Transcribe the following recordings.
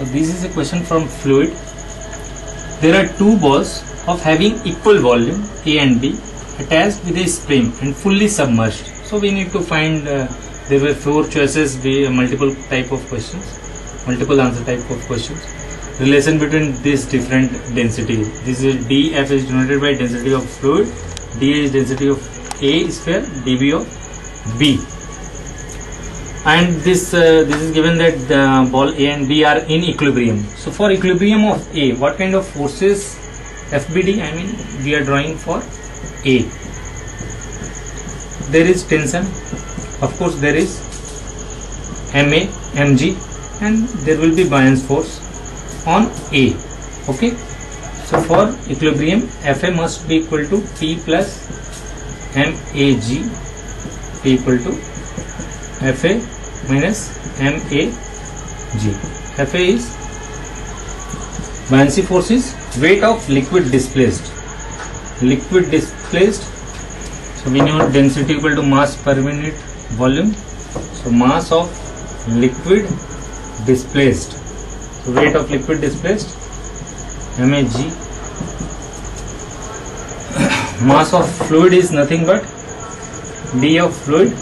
So this is a question from fluid. There are two balls of having equal volume A and B attached with a spring and fully submerged. So we need to find, there were 4 choices, multiple type of questions, multiple answer type of questions. Relation between this different density. This is dF is denoted by density of fluid, dA is density of A sphere, dB of B. And this is given that the ball A and B are in equilibrium. So for equilibrium of A, what kind of forces FBD, I mean we are drawing for A. There is tension, of course there is MA, MG, and there will be buoyant force on A. Okay, so for equilibrium FA must be equal to P plus MAG, P equal to FA minus MAG. FA is buoyancy force is weight of liquid displaced. Liquid displaced, so we know density equal to mass per unit volume. So mass of liquid displaced, so weight of liquid displaced MAG. Mass of fluid is nothing but D of fluid.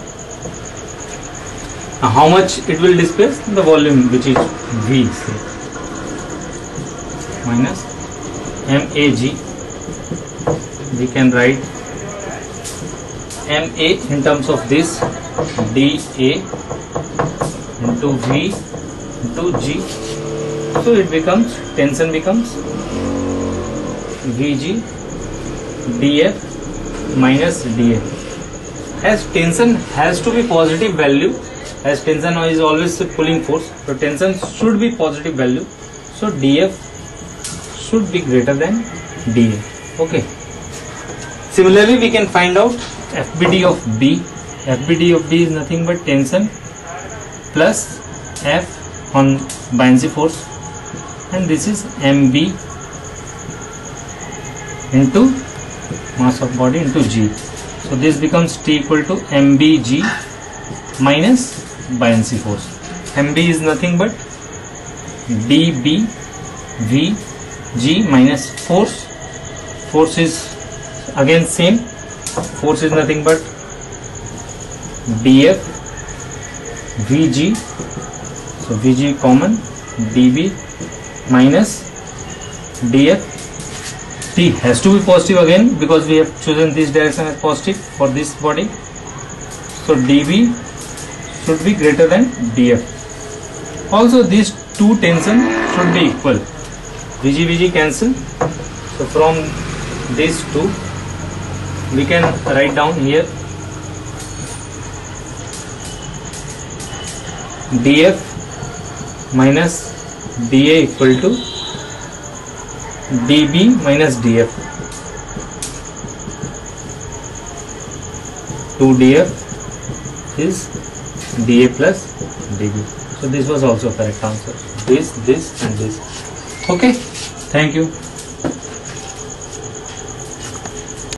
How much it will displace? The volume, which is V, say, minus MAG. We can write MA in terms of this dA into V into G. So it becomes, tension becomes VG dF minus dA. As tension has to be positive value, as tension is always a pulling force, so tension should be positive value, so dF should be greater than dA. Okay. Similarly, we can find out FBD of B. FBD of B is nothing but tension plus F on buoyancy force, and this is MB into mass of body into G. So this becomes T equal to MBG minus buoyancy force. MB is nothing but dBVG minus force. Force is again same. Force is nothing but dF VG. So VG common, dB minus dF. T has to be positive again because we have chosen this direction as positive for this body. So dB should be greater than dF. Also these two tension should be equal. VG cancel. So from these two we can write down here dF minus dA equal to dB minus dF. 2dF is dA plus dB. So this was also correct answer. This and this. Okay. Thank you.